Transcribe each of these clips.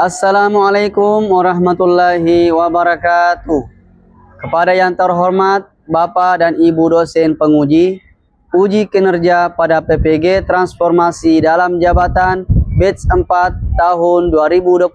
Assalamualaikum warahmatullahi wabarakatuh. Kepada yang terhormat Bapak dan Ibu dosen penguji, uji kinerja pada PPG Transformasi dalam Jabatan Batch 4 tahun 2025.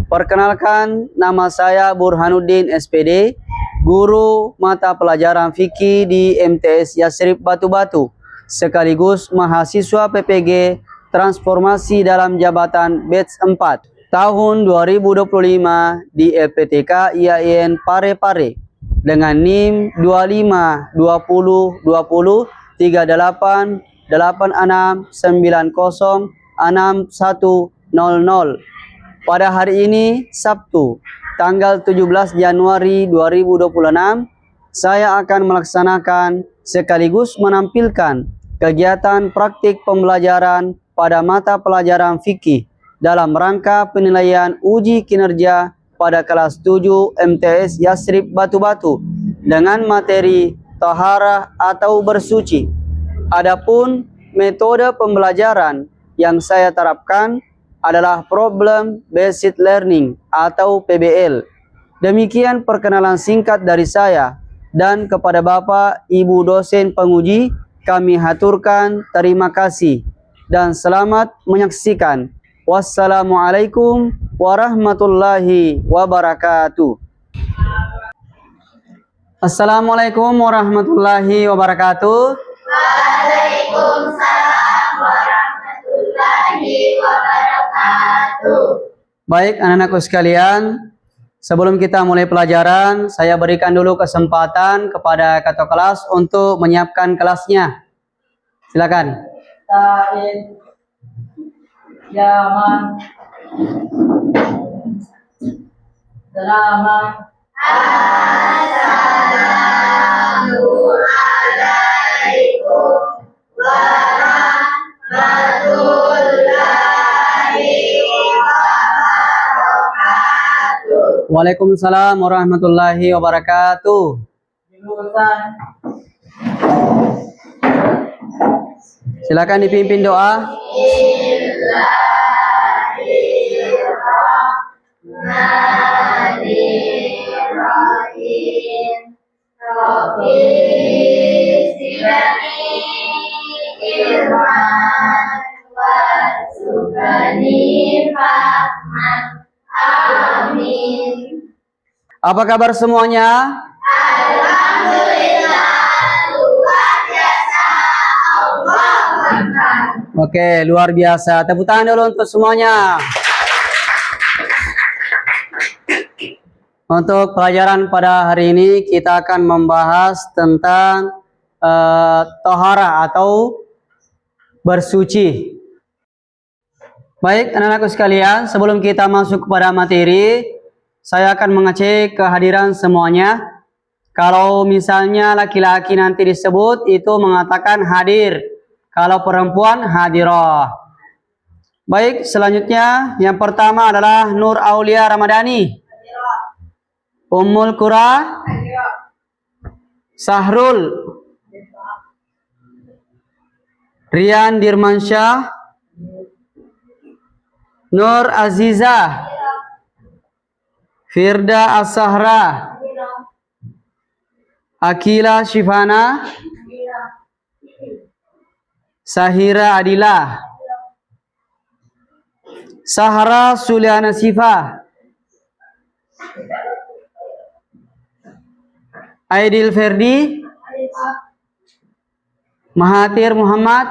Perkenalkan, nama saya Burhanuddin SPD, guru mata pelajaran fikih di MTS Yasrib Batu-Batu, sekaligus mahasiswa PPG Transformasi dalam Jabatan Batch 4 tahun 2025 di LPTK IAIN Parepare dengan NIM 25202038690610 pada hari ini Sabtu tanggal 17 Januari 2026. Saya akan melaksanakan sekaligus menampilkan kegiatan praktik pembelajaran pada mata pelajaran fikih dalam rangka penilaian uji kinerja pada kelas 7 MTS Yasrib Batu-Batu dengan materi taharah atau bersuci. Adapun metode pembelajaran yang saya terapkan adalah Problem Based Learning atau PBL. Demikian perkenalan singkat dari saya, dan kepada Bapak Ibu dosen penguji kami haturkan terima kasih dan selamat menyaksikan. Wassalamualaikum warahmatullahi wabarakatuh. Assalamualaikum warahmatullahi wabarakatuh. Waalaikumsalam warahmatullahi wabarakatuh. Baik anak-anakku sekalian, sebelum kita mulai pelajaran, saya berikan dulu kesempatan kepada ketua kelas untuk menyiapkan kelasnya. Silakan. Ta'in Yaman Selamat Assalamualaikum warahmatullahi wabarakatuh. Waalaikumsalam warahmatullahi wabarakatuh. Jurusan Silakan dipimpin doa. Bismillahirrahmanirrahim. Rabbi zidni ilman warzuqni fahman. Amin. Apa kabar semuanya? Alhamdulillah, luar biasa. Allahu Akbar. Oke, luar biasa. Tepuk tangan dulu untuk semuanya. Untuk pelajaran pada hari ini kita akan membahas tentang tohara atau bersuci. Baik anak-anakku sekalian, sebelum kita masuk kepada materi, saya akan mengecek kehadiran semuanya. Kalau misalnya laki-laki nanti disebut itu mengatakan hadir, kalau perempuan hadirah. Baik, selanjutnya yang pertama adalah Nur Aulia Ramadhani, Ummul Qura, Sahrul, Rian Dirmansyah, Nur Azizah, Firda As-Sahra, Akila Shifana, Sahira Adila, Sahara Suliana Sifa, Aidil Ferdi, Mahathir Muhammad,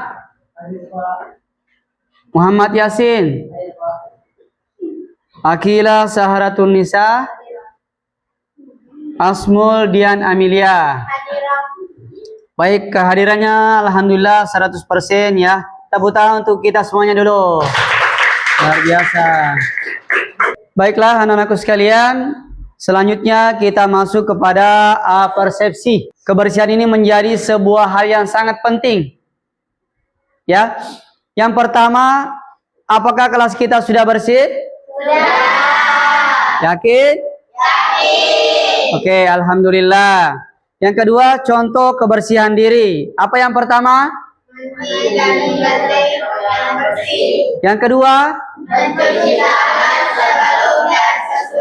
Muhammad Yasin, Akila Saharatun Nisa, Asmul Dian Amelia. Baik, kehadirannya alhamdulillah 100% ya. Tepuk tangan untuk kita semuanya dulu. Luar biasa. Baiklah anak-anakku sekalian, selanjutnya kita masuk kepada persepsi. Kebersihan ini menjadi sebuah hal yang sangat penting. Ya. Yang pertama, apakah kelas kita sudah bersih? Sudah. Yakin? Yakin. Oke, alhamdulillah. Yang kedua, contoh kebersihan diri. Apa yang pertama? Mencuci dan yang bersih. Yang kedua? Mencuci tangan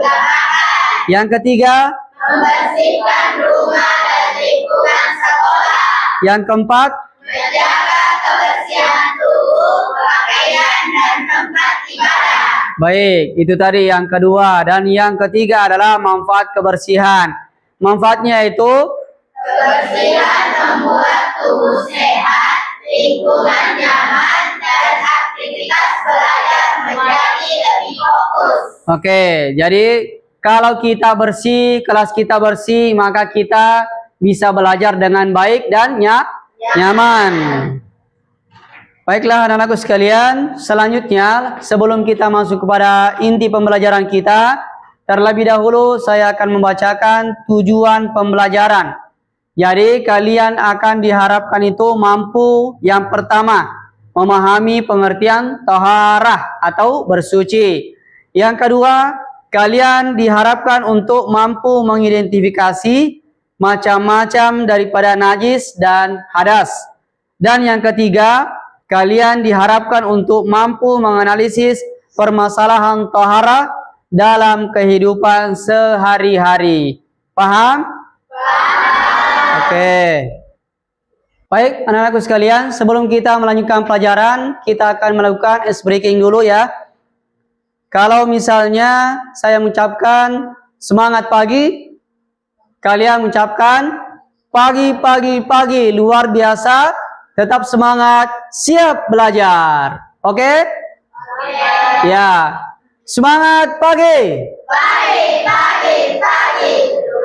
diutamakan. Yang ketiga, Membersihkan rumah dan lingkungan sekolah. yang keempat, Menjaga kebersihan tubuh, pakaian, dan tempat ibadah. baik, itu tadi yang kedua. Dan yang ketiga adalah manfaat kebersihan. Manfaatnya itu, Kebersihan membuat tubuh sehat, lingkungan nyaman, dan aktivitas belajar menjadi lebih fokus. oke, jadi kalau kita bersih, kelas kita bersih, maka kita bisa belajar dengan baik dan nyaman. Baiklah anak-anakku sekalian, selanjutnya sebelum kita masuk kepada inti pembelajaran kita, terlebih dahulu saya akan membacakan tujuan pembelajaran. Jadi kalian akan diharapkan itu mampu yang pertama, memahami pengertian taharah atau bersuci. Yang kedua, kalian diharapkan untuk mampu mengidentifikasi macam-macam daripada najis dan hadas. Dan yang ketiga, kalian diharapkan untuk mampu menganalisis permasalahan taharah dalam kehidupan sehari-hari. Paham? Oke. Baik, anak-anakku sekalian, sebelum kita melanjutkan pelajaran, kita akan melakukan ice breaking dulu ya. Kalau misalnya saya mengucapkan semangat pagi, kalian mengucapkan pagi, pagi, pagi, luar biasa, tetap semangat, siap belajar. Oke? Ya. Semangat pagi. Pagi,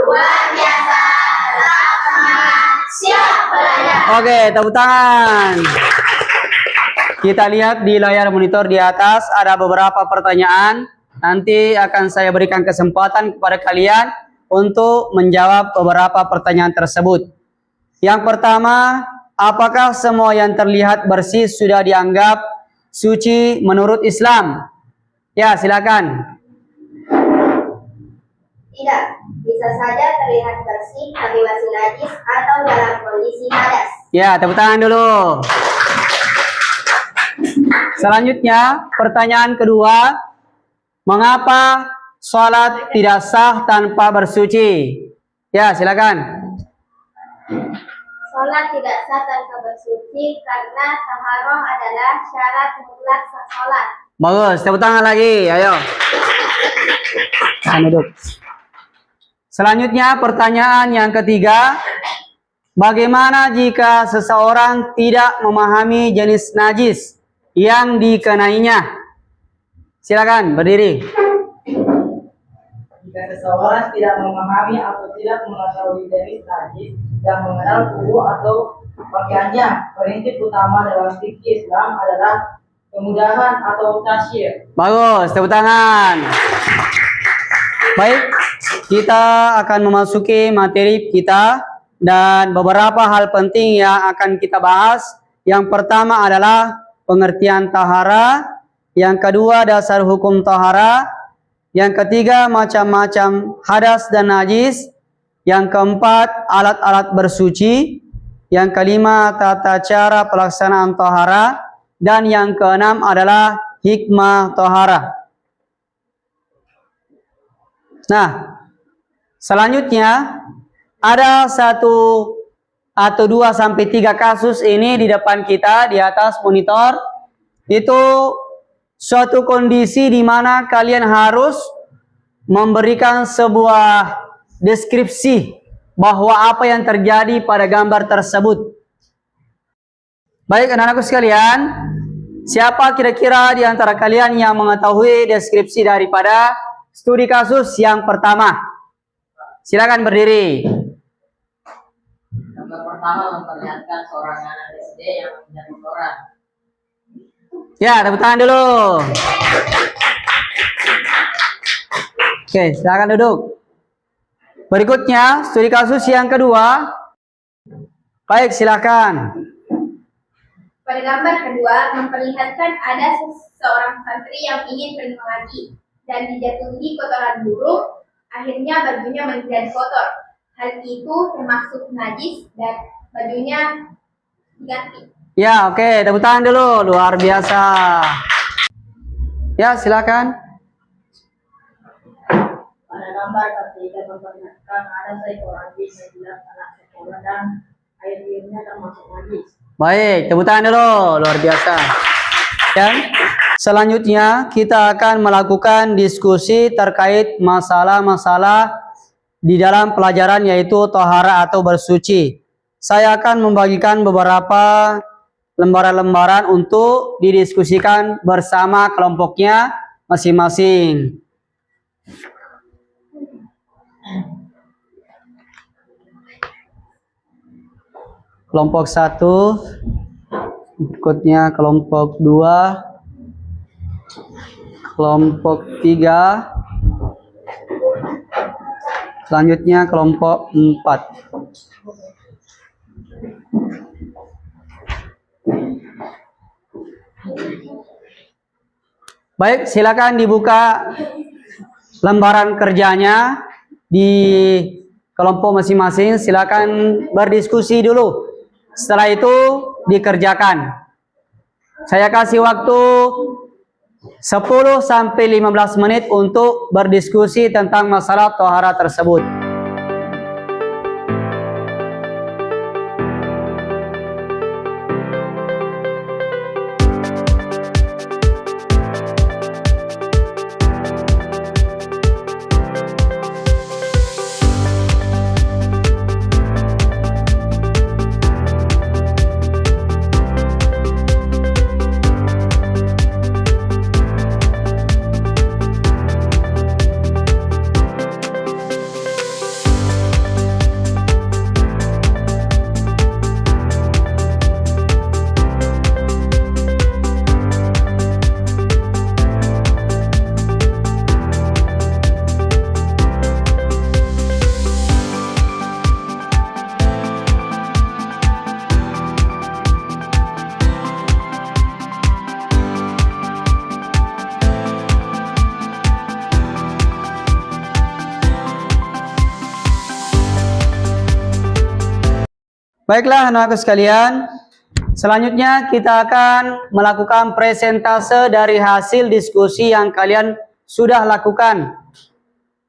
luar biasa, tetap semangat, siap belajar. Oke, tepuk tangan. Kita lihat di layar monitor di atas ada beberapa pertanyaan. Nanti akan saya berikan kesempatan kepada kalian untuk menjawab beberapa pertanyaan tersebut. Yang pertama, apakah semua yang terlihat bersih sudah dianggap suci menurut Islam? Ya, silakan. Tidak, bisa saja terlihat bersih tapi masih najis atau dalam kondisi hadas. Ya, tepuk tangan dulu. Selanjutnya, pertanyaan kedua, mengapa sholat tidak sah tanpa bersuci? Ya, silakan. Sholat tidak sah tanpa bersuci karena taharah adalah syarat mutlak sah sholat. Bagus, tepuk tangan lagi, ayo. Silahkan duduk. Selanjutnya, pertanyaan yang ketiga, bagaimana jika seseorang tidak memahami jenis najis yang dikenainya? Silakan berdiri. Jika seseorang tidak memahami atau tidak mengetahui jenis najis dan mengenal tubuh atau pakaiannya, prinsip utama dalam fikih Islam adalah kemudahan atau tasyir. Bagus, tepuk tangan. Baik, kita akan memasuki materi kita dan beberapa hal penting yang akan kita bahas. Yang pertama adalah pengertian tahara, yang kedua dasar hukum tahara, yang ketiga macam-macam hadas dan najis, yang keempat alat-alat bersuci, yang kelima tata cara pelaksanaan tahara, dan yang keenam adalah hikmah tahara. Nah, selanjutnya ada 1 atau 2 sampai 3 kasus ini di depan kita di atas monitor. Itu suatu kondisi di mana kalian harus memberikan sebuah deskripsi bahwa apa yang terjadi pada gambar tersebut. Baik anak-anakku sekalian, siapa kira-kira di antara kalian yang mengetahui deskripsi daripada studi kasus yang pertama? Silakan berdiri. Gambar pertama memperlihatkan seorang anak SD yang menjadi koran. Ya, tepuk tangan dulu. Oke, silakan duduk. Berikutnya, studi kasus yang kedua. Baik, silakan. Pada gambar kedua memperlihatkan ada seorang santri yang ingin pergi mengaji dan dijatuhi kotoran burung, akhirnya bajunya menjadi kotor. Hal itu termasuk najis dan bajunya diganti. Ya, oke, tepuk tangan dulu. Luar biasa. Ya, silakan. gambar ketika memperlihatkan ada seekor anjing yang jelas anak sekolah dan air liurnya termasuk najis. Baik, tepuk tangan dulu, luar biasa. Dan selanjutnya kita akan melakukan diskusi terkait masalah-masalah di dalam pelajaran yaitu tohara atau bersuci. Saya akan membagikan beberapa lembaran-lembaran untuk didiskusikan bersama kelompoknya masing-masing. Kelompok 1, berikutnya kelompok 2, kelompok 3, selanjutnya kelompok 4. Baik, silakan dibuka lembaran kerjanya di kelompok masing-masing. Silakan berdiskusi dulu. Setelah itu dikerjakan. Saya kasih waktu 10 sampai 15 menit untuk berdiskusi tentang masalah tohara tersebut. Baiklah anak-anakku sekalian, selanjutnya kita akan melakukan presentase dari hasil diskusi yang kalian sudah lakukan.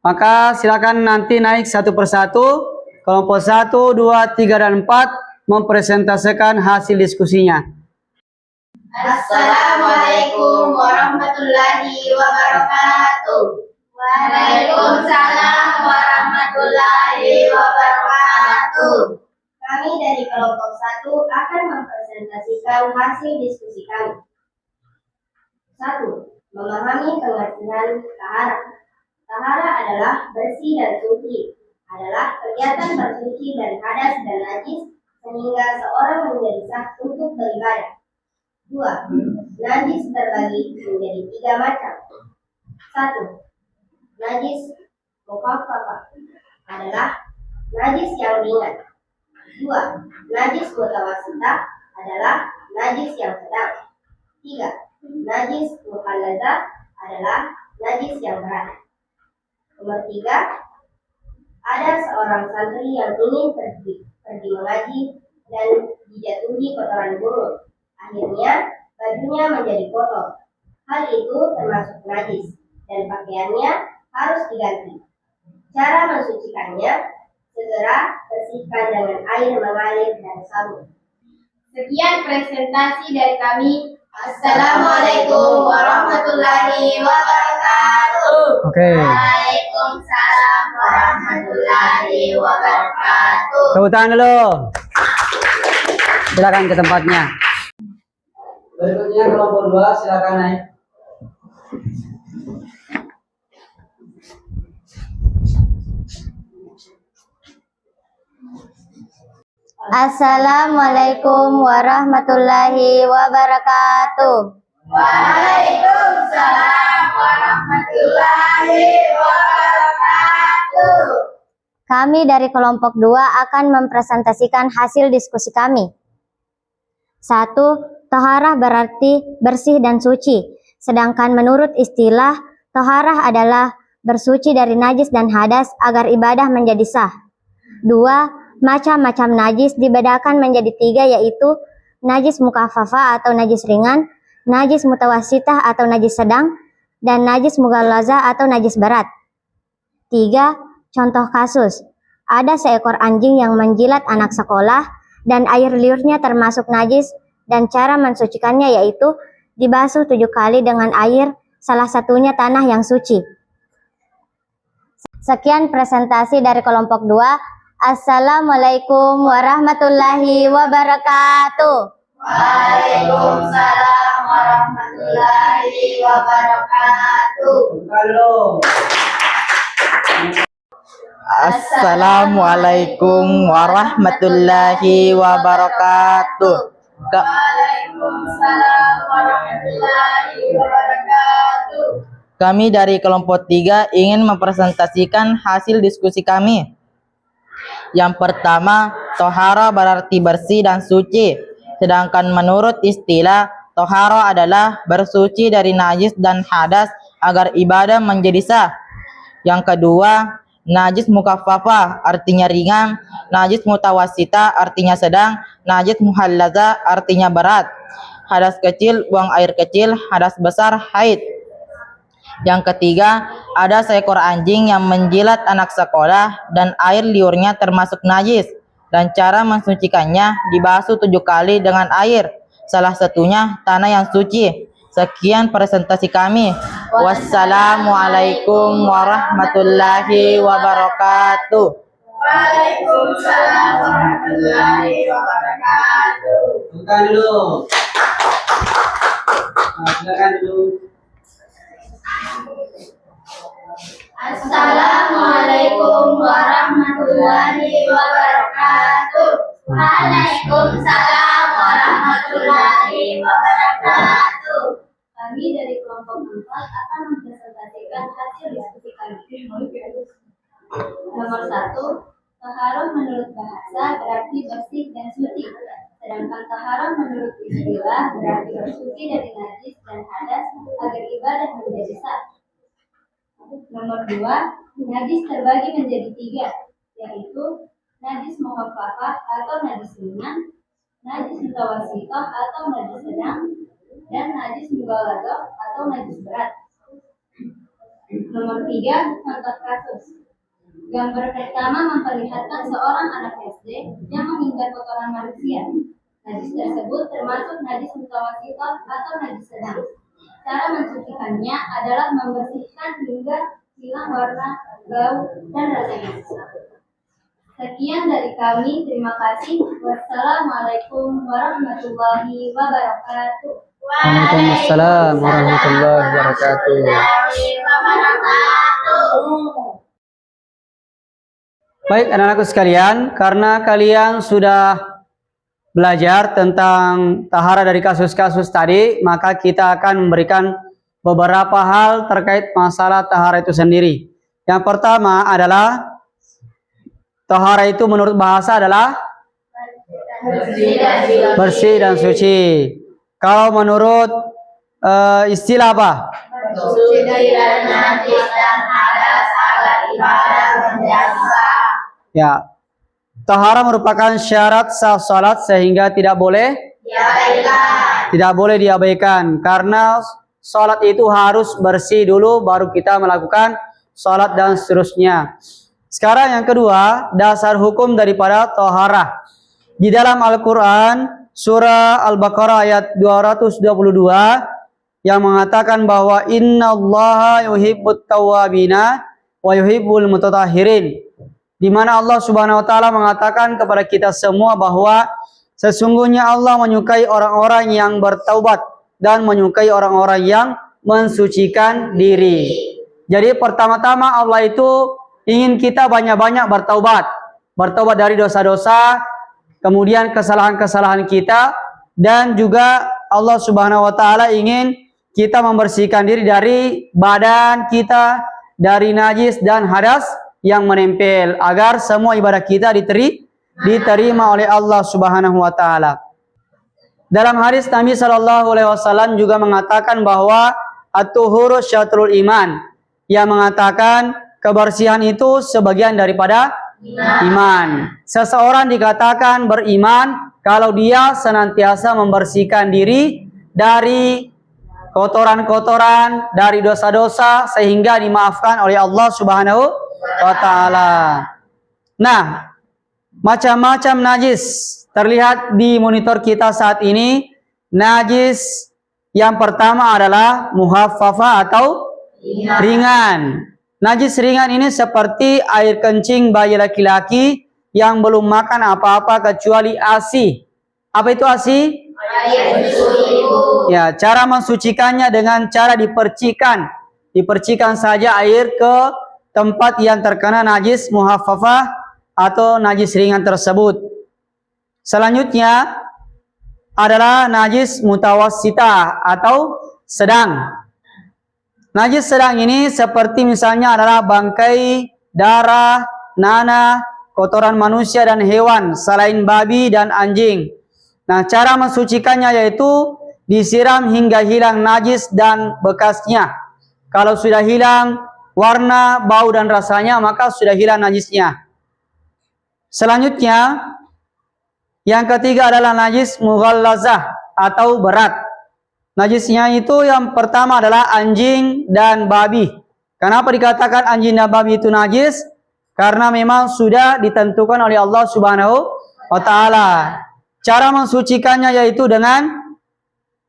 Maka silakan nanti naik satu persatu, kelompok 1, 2, 3, dan 4 mempresentasikan hasil diskusinya. Assalamualaikum warahmatullahi wabarakatuh. Waalaikumsalam warahmatullahi wabarakatuh. Kami dari kelompok 1 akan mempresentasikan hasil diskusi kami. 1. Memahami pengertian tahara. Tahara adalah bersih dan suci, adalah kegiatan bersuci dari hadas dan najis sehingga seorang menjadi sah untuk beribadah. 2. Najis terbagi menjadi 3 macam. 1. Najis mukhaffafah adalah najis yang ringan. 2. Najis mutawasitah adalah najis yang sedang. 3. Najis mukhallazah adalah najis yang berat. Nomor 3. Ada seorang santri yang ingin pergi mengaji dan dijatuhi kotoran burung. Akhirnya bajunya menjadi kotor. Hal itu termasuk najis dan pakaiannya harus diganti. Cara mensucikannya: segera bersihkan dengan air mengalir dan sabun. Sekian presentasi dari kami. Assalamualaikum warahmatullahi wabarakatuh. Oke. Waalaikumsalam warahmatullahi wabarakatuh. Tepuk tangan dulu. Silakan ke tempatnya. Berikutnya kelompok 2, silakan naik. Assalamualaikum warahmatullahi wabarakatuh. Waalaikumsalam warahmatullahi wabarakatuh. Kami dari kelompok 2 akan mempresentasikan hasil diskusi kami. 1. Toharah berarti bersih dan suci. Sedangkan menurut istilah, toharah adalah bersuci dari najis dan hadas agar ibadah menjadi sah. 2. Macam-macam najis dibedakan menjadi 3, yaitu najis mukhaffafah atau najis ringan, najis mutawasitah atau najis sedang, dan najis mughallazah atau najis berat. 3. Contoh kasus. Ada seekor anjing yang menjilat anak sekolah dan air liurnya termasuk najis dan cara mensucikannya yaitu dibasuh 7 kali dengan air, salah satunya tanah yang suci. Sekian presentasi dari kelompok 2. Assalamualaikum warahmatullahi wabarakatuh. Waalaikumsalam warahmatullahi wabarakatuh. Assalamualaikum warahmatullahi wabarakatuh. Waalaikumsalam warahmatullahi wabarakatuh. Kami dari kelompok 3 ingin mempresentasikan hasil diskusi kami. Yang pertama, tohara berarti bersih dan suci. Sedangkan menurut istilah, tohara adalah bersuci dari najis dan hadas agar ibadah menjadi sah. Yang kedua, najis mukaffafah artinya ringan, najis mutawasita artinya sedang, najis muhallaza artinya berat. Hadas kecil, buang air kecil, hadas besar, haid. Yang ketiga, ada seekor anjing yang menjilat anak sekolah dan air liurnya termasuk najis. Dan cara mensucikannya dibasuh 7 kali dengan air, salah satunya tanah yang suci. Sekian presentasi kami. Wassalamualaikum warahmatullahi wabarakatuh. Waalaikumsalam warahmatullahi wabarakatuh. Bukan dulu. Silakan dulu. Assalamualaikum warahmatullahi wabarakatuh. Waalaikumsalam warahmatullahi wabarakatuh. Kami dari kelompok 4 akan mempresentasikan hasil diskusi kami. Nomor 1, taharah menurut bahasa berarti bersih dan suci. Sedangkan taharah menurut istilah berarti bersuci dari najis dan hadas agar ibadah menjadi sah. Nomor 2, najis terbagi menjadi 3, yaitu najis mukhaffafah atau najis ringan, najis mutawassithah atau najis sedang, dan najis mughalladhah atau najis berat. Nomor 3, contoh kasus. Gambar pertama memperlihatkan seorang anak SD yang menghindar kotoran manusia. Najis tersebut termasuk najis mutawassithah atau najis sedang. Cara mensucikannya adalah membersihkan hingga hilang warna, bau, dan rasanya. Sekian dari kami, terima kasih. Wassalamualaikum warahmatullahi wabarakatuh. Waalaikumsalam warahmatullahi wabarakatuh. Baik anak-anakku sekalian, karena kalian sudah belajar tentang tahara dari kasus-kasus tadi, maka kita akan memberikan beberapa hal terkait masalah tahara itu sendiri. Yang pertama adalah tahara itu menurut bahasa adalah bersih dan suci. Kalau menurut istilah apa? Suci dari najis dan hadas agar ibadah menjadi sah. Ya. Tahara merupakan syarat sah salat sehingga tidak boleh diabaikan karena salat itu harus bersih dulu baru kita melakukan salat dan seterusnya. Sekarang yang kedua, dasar hukum daripada tahara. Di dalam Al-Qur'an surah Al-Baqarah ayat 222 yang mengatakan bahwa innallaha yuhibbut tawwabina wa yuhibbul mutatahhirin. Di mana Allah Subhanahu wa taala mengatakan kepada kita semua bahwa sesungguhnya Allah menyukai orang-orang yang bertaubat dan menyukai orang-orang yang mensucikan diri. Jadi pertama-tama Allah itu ingin kita banyak-banyak bertaubat. Bertaubat dari dosa-dosa, kemudian kesalahan-kesalahan kita, dan juga Allah Subhanahu wa taala ingin kita membersihkan diri dari badan kita, dari najis dan hadas yang menempel agar semua ibadah kita diterima oleh Allah Subhanahu wa taala. Dalam hadis Nabi sallallahu alaihi wasallam juga mengatakan bahwa at-tuhuru syatrul iman, yang mengatakan kebersihan itu sebagian daripada iman. Seseorang dikatakan beriman kalau dia senantiasa membersihkan diri dari kotoran-kotoran, dari dosa-dosa sehingga dimaafkan oleh Allah Subhanahu wa ta'ala. Nah, macam-macam najis terlihat di monitor kita saat ini. Najis yang pertama adalah muhaffafa atau ringan. Najis ringan ini seperti air kencing bayi laki-laki yang belum makan apa-apa kecuali ASI. Apa itu ASI? Ya, cara mensucikannya dengan cara dipercikan. Dipercikan saja air ke tempat yang terkena najis muhaffafah atau najis ringan tersebut. Selanjutnya adalah najis mutawassitah atau sedang. Najis sedang ini seperti misalnya adalah bangkai, darah, nanah, kotoran manusia dan hewan selain babi dan anjing. Nah, cara mensucikannya yaitu disiram hingga hilang najis dan bekasnya. Kalau sudah hilang warna, bau dan rasanya, maka sudah hilang najisnya. Selanjutnya, yang ketiga adalah najis mughallazah atau berat. Najisnya itu yang pertama adalah anjing dan babi. Kenapa dikatakan anjing dan babi itu najis? Karena memang sudah ditentukan oleh Allah Subhanahu wa ta'ala. Cara mensucikannya yaitu dengan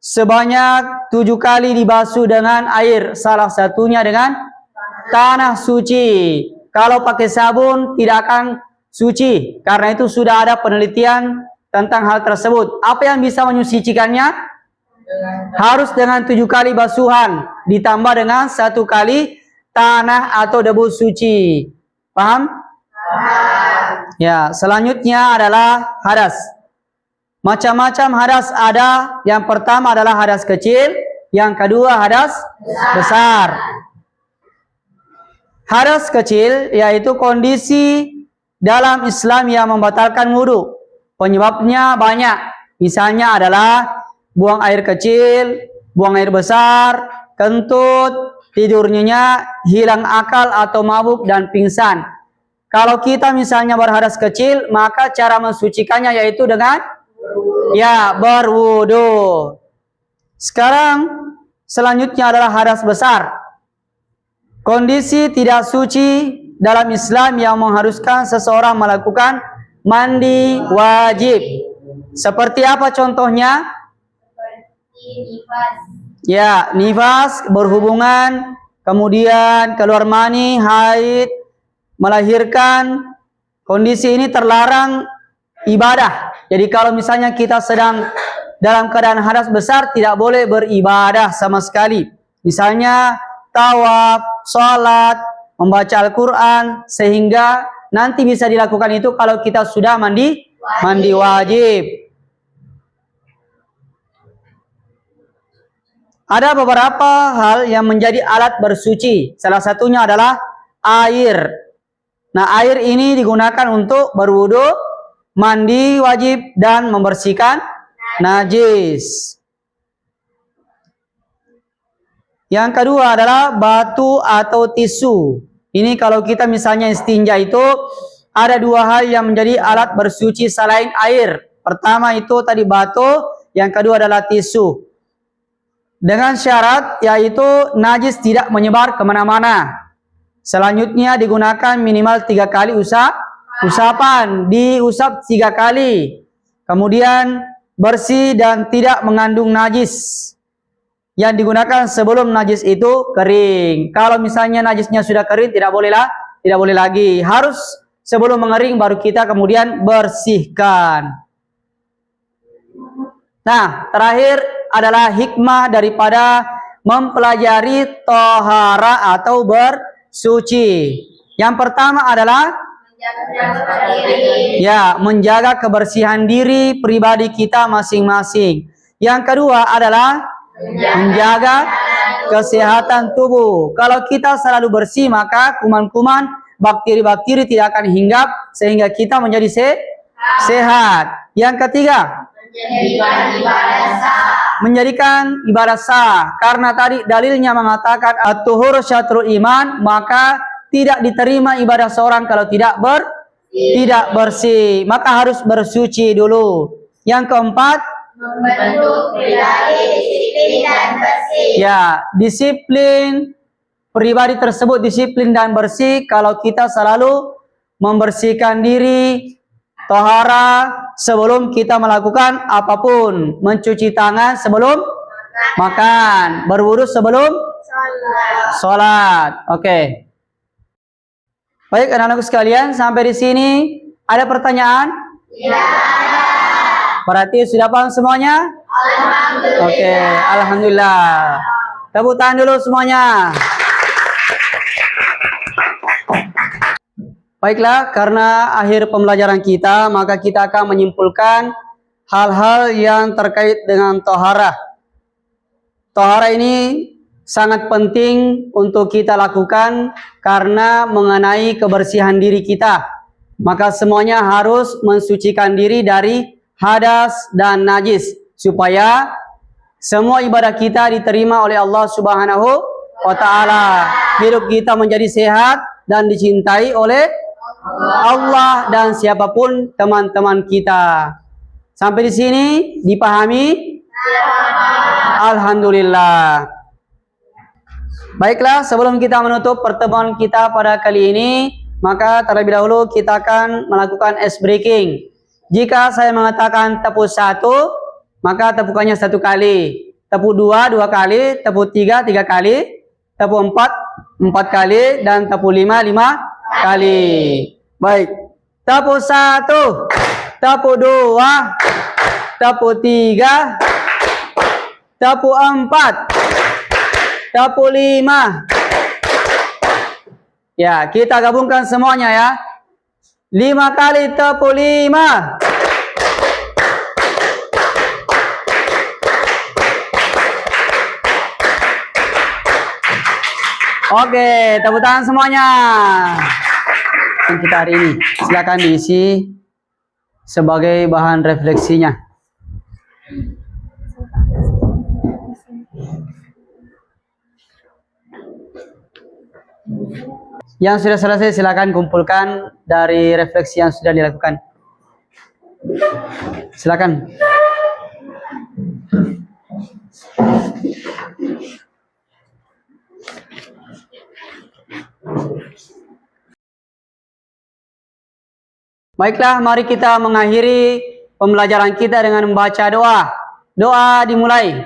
sebanyak 7 kali dibasuh dengan air. Salah satunya dengan tanah suci. Kalau pakai sabun tidak akan suci. Karena itu sudah ada penelitian tentang hal tersebut. Apa yang bisa menyucikannya? Harus dengan 7 kali basuhan. Ditambah dengan 1 kali tanah atau debu suci. Paham? Ya, selanjutnya adalah hadas. Macam-macam hadas ada. Yang pertama adalah hadas kecil, yang kedua hadas besar. Hadas kecil yaitu kondisi dalam Islam yang membatalkan wudu. Penyebabnya banyak. Misalnya adalah buang air kecil, buang air besar, kentut, tidur nyenyak, hilang akal atau mabuk dan pingsan. Kalau kita misalnya berhadas kecil, maka cara mensucikannya yaitu dengan berwudu. Sekarang selanjutnya adalah hadas besar. Kondisi tidak suci dalam Islam yang mengharuskan seseorang melakukan mandi wajib. Seperti apa contohnya? Nifas. Ya, nifas, berhubungan, kemudian keluar mani, haid, melahirkan. Kondisi ini terlarang ibadah. Jadi kalau misalnya kita sedang dalam keadaan hadas besar, tidak boleh beribadah sama sekali. Misalnya tawaf, sholat, membaca Al-Quran, sehingga nanti bisa dilakukan itu kalau kita sudah mandi wajib. Ada beberapa hal yang menjadi alat bersuci. Salah satunya adalah air. Nah, air ini digunakan untuk berwudu, mandi wajib, dan membersihkan najis. Yang kedua adalah batu atau tisu. Ini kalau kita misalnya istinja itu ada 2 hal yang menjadi alat bersuci selain air. Pertama itu tadi batu, yang kedua adalah tisu. Dengan syarat yaitu najis tidak menyebar kemana-mana. Selanjutnya digunakan minimal 3 kali usapan. Diusap 3 kali. Kemudian bersih dan tidak mengandung najis. Yang digunakan sebelum najis itu kering. Kalau misalnya najisnya sudah kering, tidak boleh lagi. Harus sebelum mengering baru kita kemudian bersihkan. Nah, terakhir adalah hikmah daripada mempelajari tohara atau bersuci. Yang pertama adalah menjaga kebersihan diri pribadi kita masing-masing. Yang kedua adalah menjaga kesehatan tubuh. Kalau kita selalu bersih, maka kuman-kuman, bakteri-bakteri tidak akan hinggap sehingga kita menjadi sehat. Yang ketiga, menjadikan ibadah sah. Karena tadi dalilnya mengatakan at-tuhur syatrul iman, maka tidak diterima ibadah seorang kalau tidak bersih. Maka harus bersuci dulu. Yang keempat, membentuk pribadi disiplin dan bersih. Ya, disiplin pribadi tersebut disiplin dan bersih kalau kita selalu membersihkan diri, tohara sebelum kita melakukan apapun, mencuci tangan sebelum makan, berwudu sebelum sholat. Oke. Baik anak-anakku sekalian, sampai di sini ada pertanyaan? Berarti sudah paham semuanya? Alhamdulillah. Oke, alhamdulillah. Tepuk tangan dulu semuanya. Baiklah, karena akhir pembelajaran kita, maka kita akan menyimpulkan hal-hal yang terkait dengan toharah. Toharah ini sangat penting untuk kita lakukan karena mengenai kebersihan diri kita. Maka semuanya harus mensucikan diri dari hadas dan najis supaya semua ibadah kita diterima oleh Allah Subhanahu wa taala. Hidup kita menjadi sehat dan dicintai oleh Allah dan siapapun teman-teman kita. Sampai di sini dipahami? Alhamdulillah. Baiklah, sebelum kita menutup pertemuan kita pada kali ini, maka terlebih dahulu kita akan melakukan ice breaking. Jika saya mengatakan tepuk 1, maka tepukannya 1 kali. Tepuk 2, 2 kali. Tepuk 3, 3 kali. Tepuk 4, 4 kali. Dan tepuk 5, 5 kali. Baik. Tepuk 1, tepuk 2, tepuk 3, tepuk 4, tepuk 5. Ya, kita gabungkan semuanya ya. 5 kali tepuk 5. Oke, tepuk tangan semuanya. Kita hari ini silakan diisi sebagai bahan refleksinya. Yang sudah selesai silakan kumpulkan dari refleksi yang sudah dilakukan. Silakan. Baiklah, mari kita mengakhiri pembelajaran kita dengan membaca doa. Doa dimulai.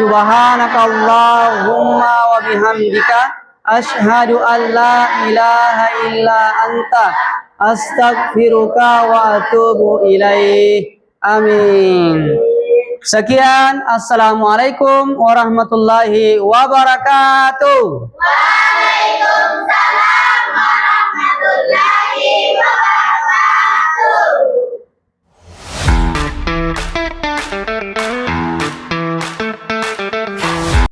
Subhanakallahumma wa bihamdika asyhadu an la ilaha illa anta astaghfiruka wa atubu ilaih. Amin. Sekian, assalamualaikum warahmatullahi wabarakatuh. Waalaikumsalam warahmatullahi wabarakatuh.